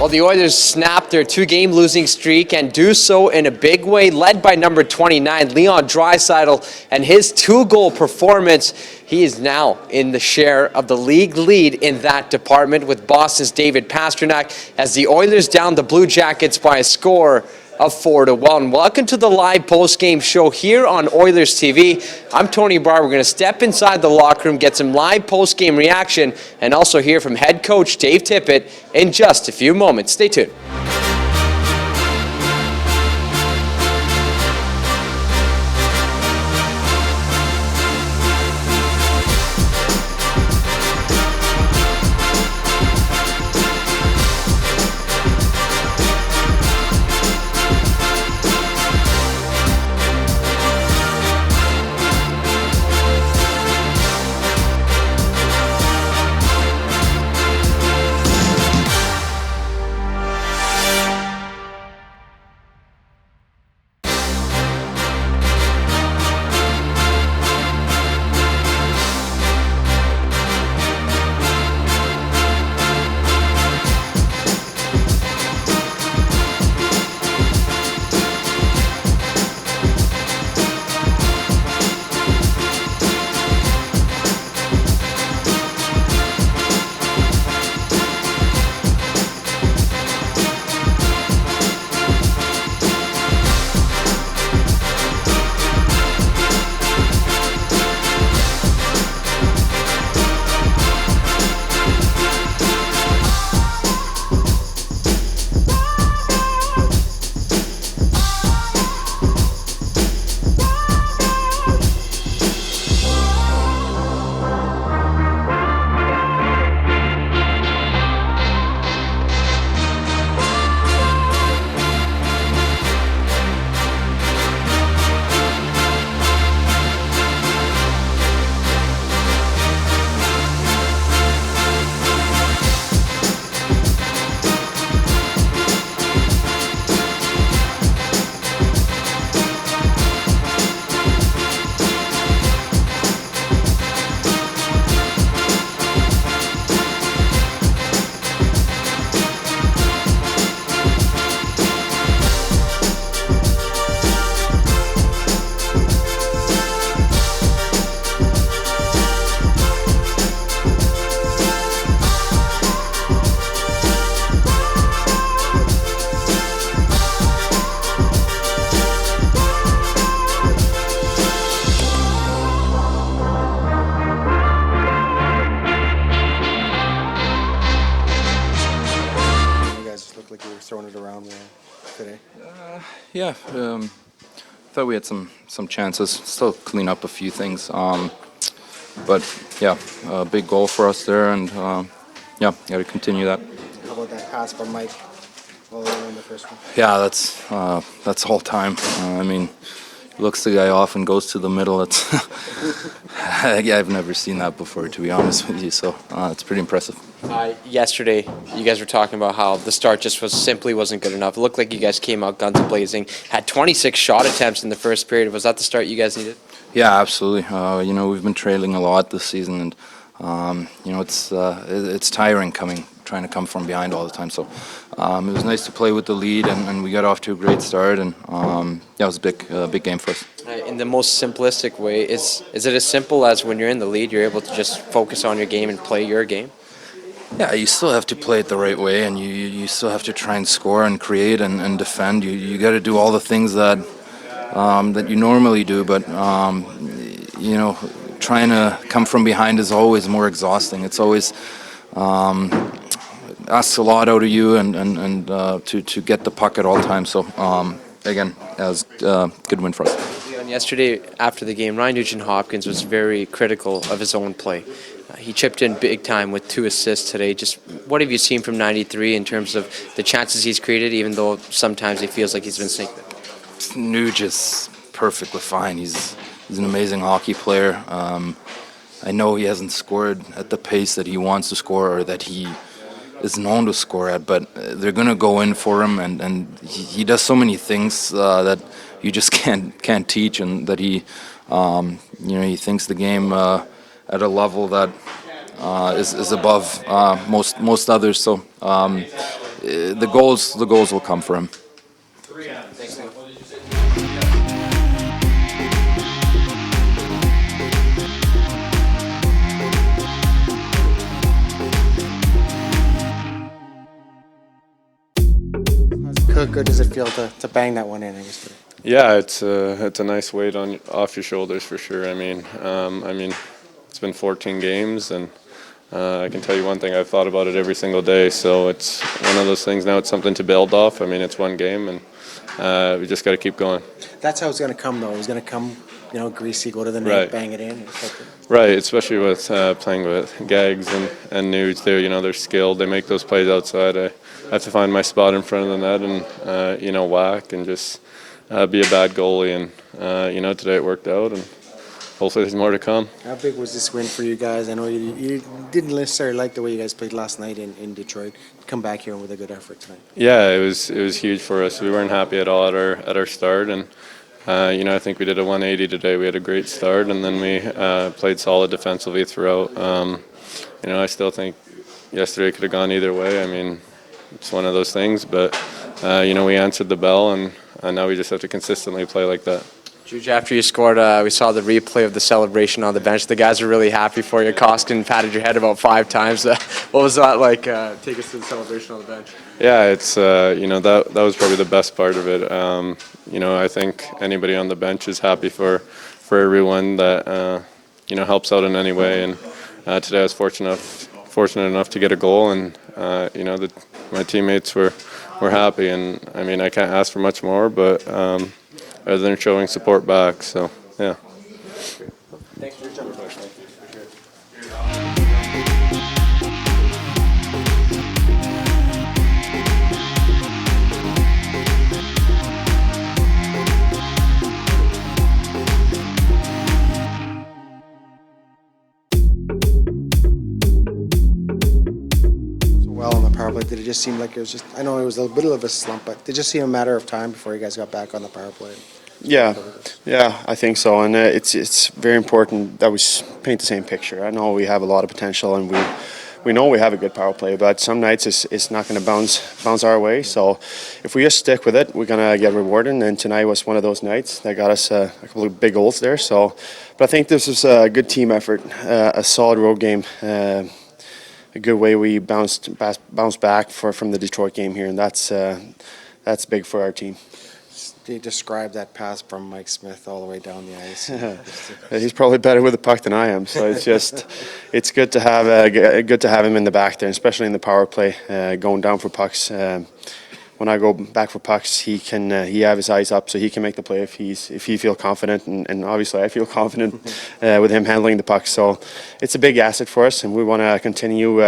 Well, the Oilers snapped their two-game losing streak and do so in a big way, led by number 29, Leon Draisaitl, and his two-goal performance. He is now in the share of the league lead in that department with Boston's David Pastrnak as the Oilers down the Blue Jackets by a score of 4-1. Welcome to the live post-game show here on Oilers TV. I'm Tony Barr. We're going to step inside the locker room, get some live post-game reaction, and also hear from head coach Dave Tippett in just a few moments. Stay tuned. Throwing it around today? Yeah, thought we had some chances. Still clean up a few things, but yeah, a big goal for us there, and yeah, got to continue that. How about that pass by Mike all the way in the first one? Yeah, that's all time. I mean, he looks the guy off and goes to the middle. It's yeah, I've never seen that before, to be honest with you. So it's pretty impressive. Yesterday, you guys were talking about how the start just simply wasn't good enough. It looked like you guys came out guns blazing, had 26 shot attempts in the first period. Was that the start you guys needed? Yeah, absolutely. You know, we've been trailing a lot this season, and you know, it's tiring trying to come from behind all the time. So it was nice to play with the lead, and we got off to a great start, and yeah, it was a big game for us. In the most simplistic way, is it as simple as when you're in the lead, you're able to just focus on your game and play your game? Yeah, you still have to play it the right way, and you still have to try and score and create and defend. You got to do all the things that you normally do, but you know, trying to come from behind is always more exhausting. It's always asks a lot out of you, and to get the puck at all times. So again, that was a good win for us. Yesterday, after the game, Ryan Nugent-Hopkins was very critical of his own play. He chipped in big time with 2 assists today. Just what have you seen from 93 in terms of the chances he's created, even though sometimes he feels like he's been snaked? Nuge is perfectly fine. He's an amazing hockey player. I know he hasn't scored at the pace that he wants to score or that he is known to score at, but they're going to go in for him, and he does so many things that you just can't teach, and that he thinks the game at a level that is above most others. So the goals will come for him. How good does it feel to bang that one in, I guess? Yeah, it's a nice weight off your shoulders for sure. I mean, it's been 14 games, and I can tell you one thing. I've thought about it every single day. So it's one of those things. Now it's something to build off. I mean, it's one game, and we just got to keep going. That's how it's going to come, though. It's going to come, greasy, go to the net, Right. bang it in. Right, especially with playing with Gags and Nudes. They're skilled. They make those plays outside. I have to find my spot in front of the net and whack and just be a bad goalie. And today it worked out, and hopefully there's more to come. How big was this win for you guys? I know you didn't necessarily like the way you guys played last night in Detroit. Come back here with a good effort tonight. Yeah, it was huge for us. We weren't happy at all at our start, and I think we did a 180 today. We had a great start, and then we played solid defensively throughout. I still think yesterday could have gone either way. I mean, it's one of those things, but we answered the bell, and now we just have to consistently play like that. Juge, after you scored, we saw the replay of the celebration on the bench. The guys were really happy for you. Koskinen patted your head about 5 times. What was that like? Take us to the celebration on the bench. Yeah, it's that was probably the best part of it. I think anybody on the bench is happy for everyone that helps out in any way. And today I was fortunate enough to get a goal, and my teammates were happy. And I mean, I can't ask for much more, but other than showing support back. So yeah. Thanks for your time. Well on the power play, did it just seem like it was just? I know it was a bit of a slump, but did it just seem a matter of time before you guys got back on the power play? Yeah, I think so, and it's very important that we paint the same picture. I know we have a lot of potential, and we know we have a good power play, but some nights it's not going to bounce our way. So if we just stick with it, we're going to get rewarded. And tonight was one of those nights that got us a couple of big goals there. So, but I think this was a good team effort, a solid road game. A good way we bounced back from the Detroit game here, and that's big for our team. They describe that pass from Mike Smith all the way down the ice. He's probably better with the puck than I am, so it's good to have him in the back there, especially in the power play, going down for pucks. When I go back for pucks, he have his eyes up, so he can make the play if he feel confident, and obviously I feel confident with him handling the puck. So it's a big asset for us, and we want to continue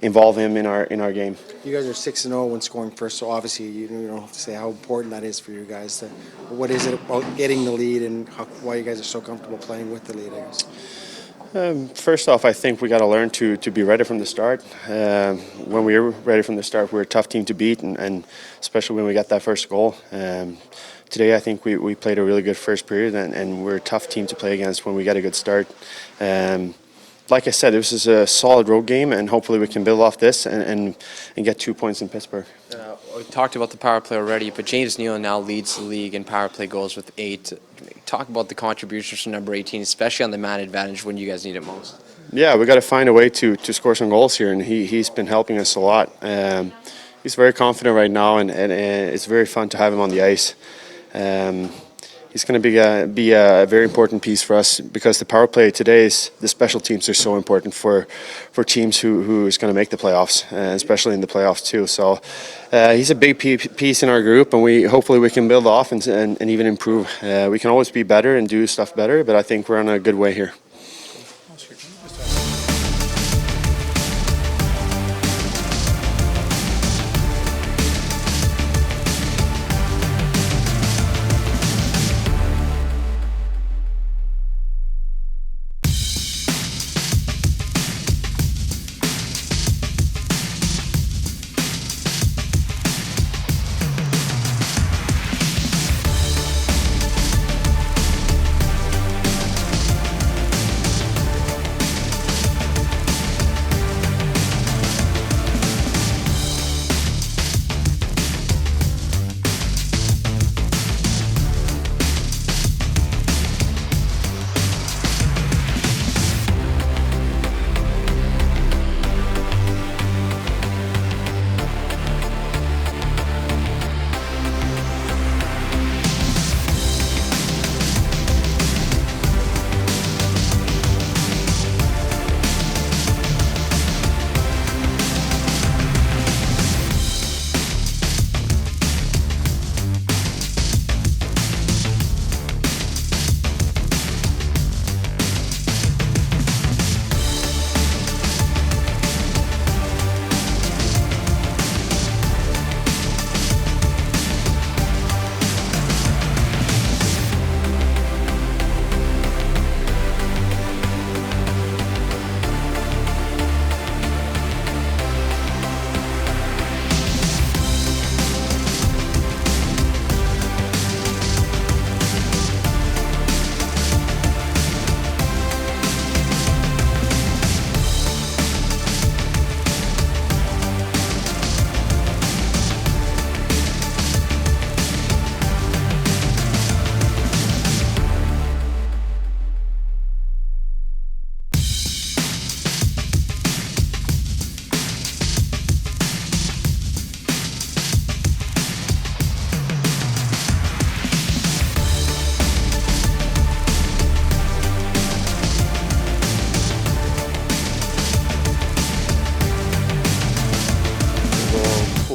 involve him in our game. You guys are 6-0 when scoring first, so obviously you don't have to say how important that is for you guys. What is it about getting the lead, and why you guys are so comfortable playing with the lead, I guess? First off, I think we got to learn to be ready from the start. When we were ready from the start, we were a tough team to beat, and especially when we got that first goal. Today, I think we played a really good first period, and we're a tough team to play against when we get a good start. Like I said, this is a solid road game, and hopefully we can build off this and get 2 points in Pittsburgh. We talked about the power play already, but James Neal now leads the league in power play goals with 8. Talk about the contributions from number 18, especially on the man advantage when you guys need it most. Yeah, we got to find a way to score some goals here, and he's been helping us a lot. He's very confident right now, and it's very fun to have him on the ice. He's going to be a very important piece for us, because the power play today the special teams are so important for teams who is going to make the playoffs, especially in the playoffs too. So he's a big piece in our group, and hopefully we can build off and even improve. We can always be better and do stuff better, but I think we're on a good way here.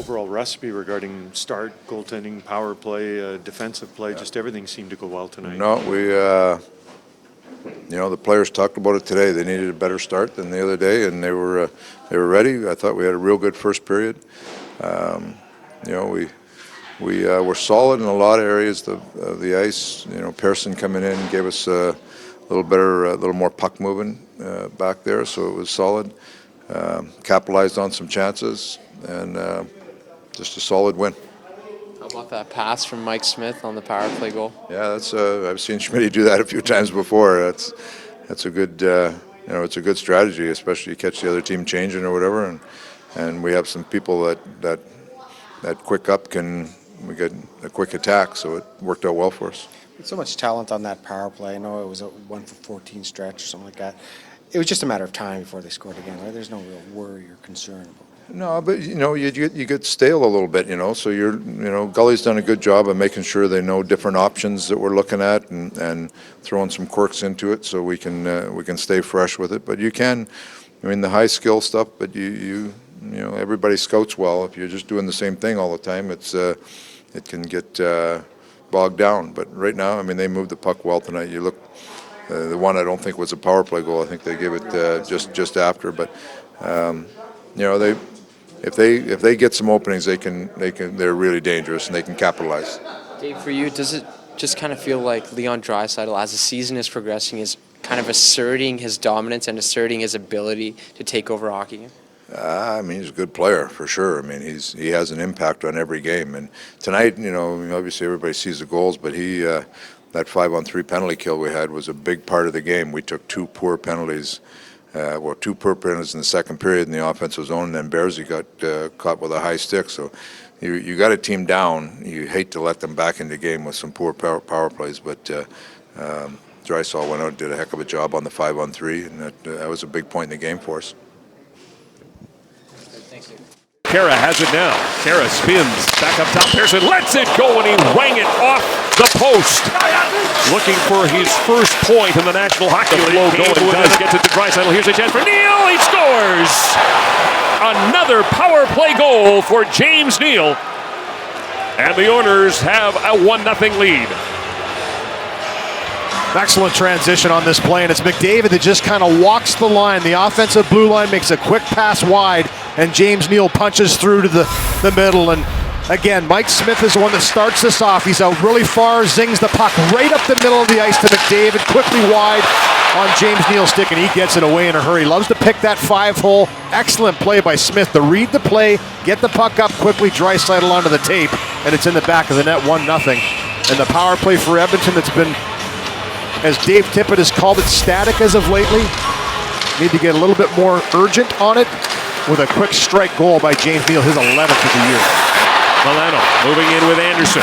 overall recipe regarding start, goaltending, power play, defensive play? Just everything seemed to go well tonight. No, the players talked about it today. They needed a better start than the other day, and they were ready. I thought we had a real good first period. We were solid in a lot of areas of the ice. Pearson coming in gave us a little more puck moving back there, so it was solid. Capitalized on some chances, and just a solid win. How about that pass from Mike Smith on the power play goal? Yeah, that's I've seen Schmidt do that a few times before. That's a good it's a good strategy, especially you catch the other team changing or whatever, and we have some people that quick up we get a quick attack, so it worked out well for us. So much talent on that power play. I know it was a 1-for-14 stretch or something like that. It was just a matter of time before they scored again, right? There's no real worry or concern about it. No, but you get stale a little bit, so Gully's done a good job of making sure they know different options that we're looking at and throwing some quirks into it so we can stay fresh with it. But you can, the high skill stuff, but everybody scouts well. If you're just doing the same thing all the time, it can get bogged down. But right now, they moved the puck well tonight. You look, the one I don't think was a power play goal. I think they gave it just after. But if they get some openings, they're really dangerous and they can capitalize. Dave, for you, does it just kind of feel like Leon Draisaitl, as the season is progressing, is kind of asserting his dominance and asserting his ability to take over hockey game? He's a good player for sure. He has an impact on every game. And tonight, obviously everybody sees the goals, but that 5-on-3 penalty kill we had was a big part of the game. We took two poor penalties in the second period in the offensive zone, and then Bearsy got caught with a high stick. So you got a team down. You hate to let them back in the game with some poor power plays, but Draisaitl went out and did a heck of a job on the 5-on-3, and that was a big point in the game for us. Kara has it now. Kara spins back up top. Pearson lets it go, and he rang it off the post. Looking for his first point in the National Hockey League. The flow going does get it to Draisaitl. Here's a chance for Neal. He scores! Another power play goal for James Neal. And the Oilers have a 1-0 lead. Excellent transition on this play, and it's McDavid that just kind of walks the line. The offensive blue line makes a quick pass wide, and James Neal punches through to the middle. And again, Mike Smith is the one that starts this off. He's out really far, zings the puck right up the middle of the ice to McDavid, quickly wide on James Neal's stick, and he gets it away in a hurry. Loves to pick that 5-hole. Excellent play by Smith to read the play, get the puck up quickly, Draisaitl onto the tape, and it's in the back of the net, 1-0. And the power play for Edmonton that's been, as Dave Tippett has called it, static as of lately. Need to get a little bit more urgent on it with a quick strike goal by James Neal, his 11th of the year. Milano moving in with Anderson.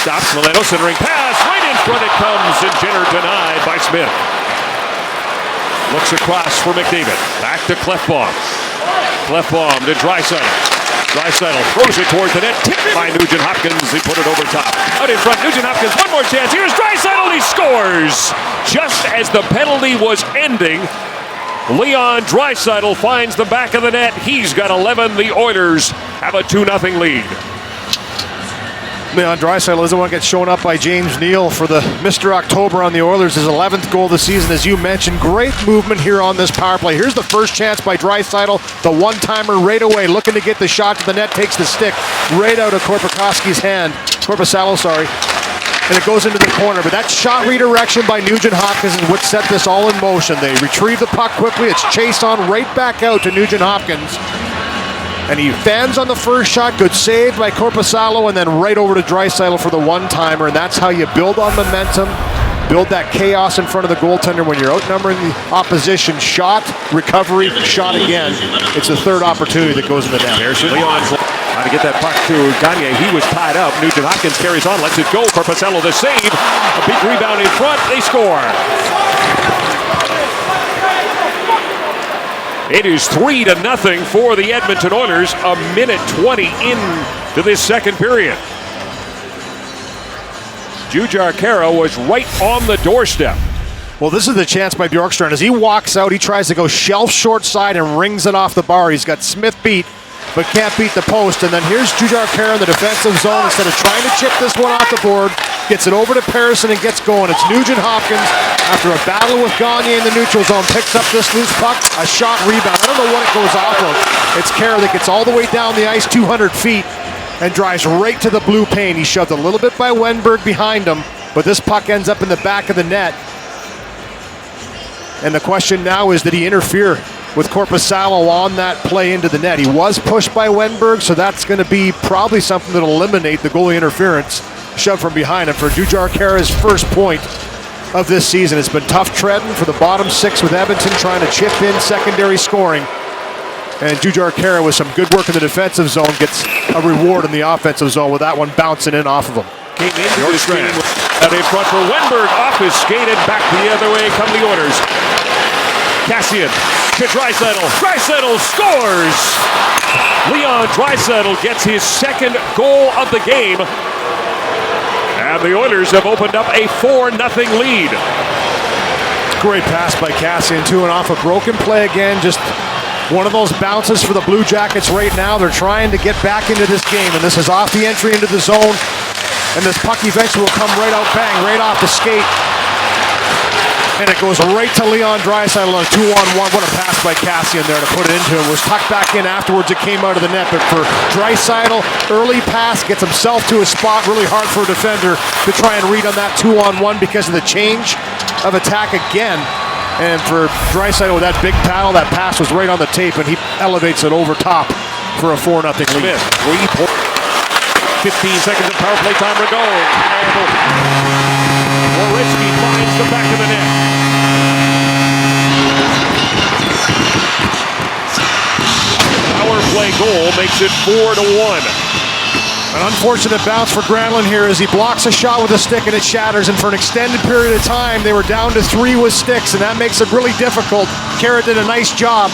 Stops Milano, centering pass. Right in front it comes, and Jenner denied by Smith. Looks across for McDavid. Back to Clefbaum. Clefbaum to Draisaitl. Draisaitl throws it towards the net, tipped by Nugent Hopkins. He put it over top. Out in front, Nugent Hopkins, one more chance. Here's Draisaitl, he scores! Just as the penalty was ending, Leon Draisaitl finds the back of the net. He's got 11. The Oilers have a 2-0 lead. Leon Draisaitl is the one that gets shown up by James Neal for the Mr. October on the Oilers, his 11th goal of the season, as you mentioned. Great movement here on this power play. Here's the first chance by Draisaitl, the one-timer right away, looking to get the shot to the net, takes the stick right out of Korpikoski's hand. Korpisalo, sorry. And it goes into the corner, but that shot redirection by Nugent Hopkins is what set this all in motion. They retrieve the puck quickly. It's chased on right back out to Nugent Hopkins. And he fans on the first shot. Good save by Korpisalo, and then right over to Draisaitl for the one-timer. And that's how you build on momentum, build that chaos in front of the goaltender when you're outnumbering the opposition. Shot, recovery, shot again. It's the third opportunity that goes in the net. Leon trying to get that puck to Gagne. He was tied up. Nugent Hopkins carries on, lets it go. Korpisalo the save. A big rebound in front. They score. It is 3-0 for the Edmonton Oilers. A minute 20 into this second period. Jujhar Khaira was right on the doorstep. Well, this is the chance by Bjorkstrand. As he walks out, he tries to go shelf short side and rings it off the bar. He's got Smith beat. but can't beat the post. And then here's Jujhar Khaira in the defensive zone. Instead of trying to chip this one off the board, gets it over to Patterson and gets going. It's Nugent Hopkins, after a battle with Gagne in the neutral zone, picks up this loose puck, a shot rebound. I don't know what it goes off of. It's Khaira that gets all the way down the ice, 200 feet, and drives right to the blue pane. He's shoved a little bit by Wenberg behind him, but this puck ends up in the back of the net. And the question now is, did he interfere with Korpisalo on that play into the net? He was pushed by Wenberg, so that's going to be probably something that'll eliminate the goalie interference shoved from behind him for Jujhar Khaira's first point of this season. It's been tough treading for the bottom six with Edmonton trying to chip in secondary scoring. And Jujhar Khaira with some good work in the defensive zone gets a reward in the offensive zone with that one bouncing in off of him. Came into this game out in front for Wenberg, off his skate and back the other way come the Oilers. Kassian to Draisaitl. Draisaitl scores! Leon Draisaitl gets his second goal of the game. And the Oilers have opened up a 4-0 lead. Great pass by Kassian too, and off a broken play again. Just one of those bounces for the Blue Jackets right now. They're trying to get back into this game, and this is off the entry into the zone. And this puck eventually will come right out, bang, right off the skate. And it goes right to Leon Draisaitl on a 2-on-1. What a pass by Kassian there to put it into him. It was tucked back in afterwards. It came out of the net. But for Draisaitl, early pass, gets himself to a spot. Really hard for a defender to try and read on that 2-on-1 because of the change of attack again. And for Draisaitl with that big paddle, that pass was right on the tape, and he elevates it over top for a 4-0 lead. Smith, 15 seconds of power play time to go. Waritzky finds the back of the net. Power play goal makes it 4-1. An unfortunate bounce for Granlund here as he blocks a shot with a stick and it shatters, and for an extended period of time they were down to 3 with sticks, and that makes it really difficult. Khaira did a nice job,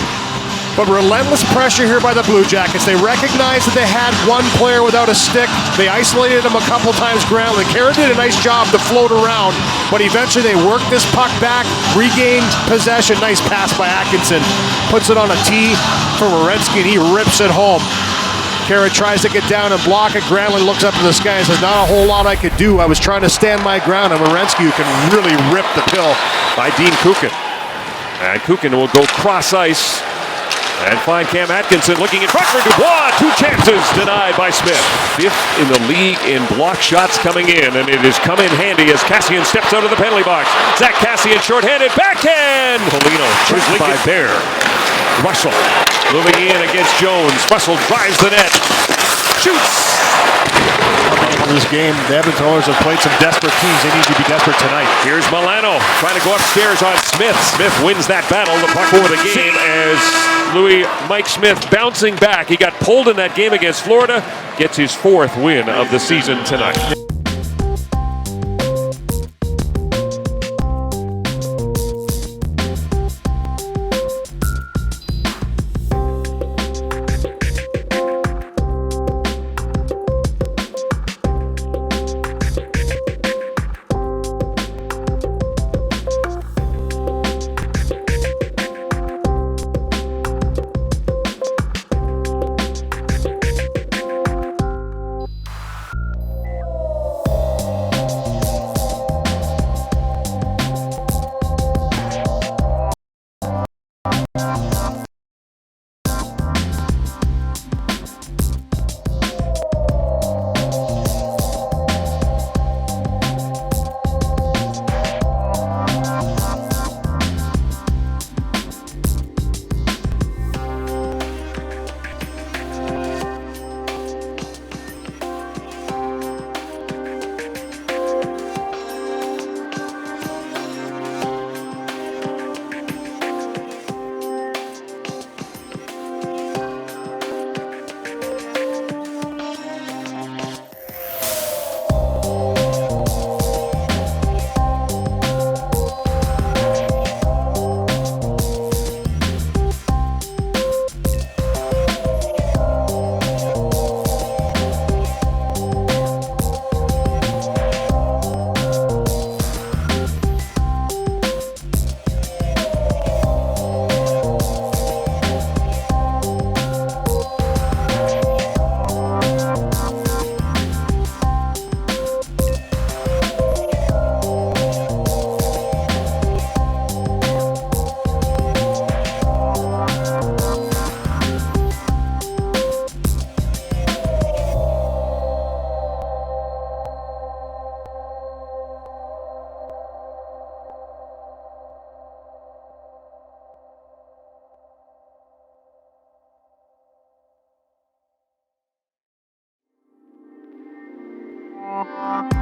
but relentless pressure here by the Blue Jackets. They recognized that they had one player without a stick. They isolated him a couple times, Granlund. Khaira did a nice job to float around, but eventually they worked this puck back, regained possession. Nice pass by Atkinson. Puts it on a tee for Werenski, and he rips it home. Khaira tries to get down and block it. Granlund looks up to the sky and says, not a whole lot I could do. I was trying to stand my ground. And Werenski can really rip the pill by Dean Kukin. And Kukin will go cross ice and find Cam Atkinson looking in front for Dubois. 2 chances denied by Smith. 5th in the league in block shots coming in, and it has come in handy as Kassian steps out of the penalty box. Zach Kassian shorthanded, backhand! Polino tripped by Bear. Russell moving in against Jones. Russell drives the net. Shoots! in this game. The Edmonton Oilers have played some desperate teams. They need to be desperate tonight. Here's Milano trying to go upstairs on Smith. Smith wins that battle. The puck over the game as Mike Smith bouncing back. He got pulled in that game against Florida. Gets his 4th win of the season tonight. Bye.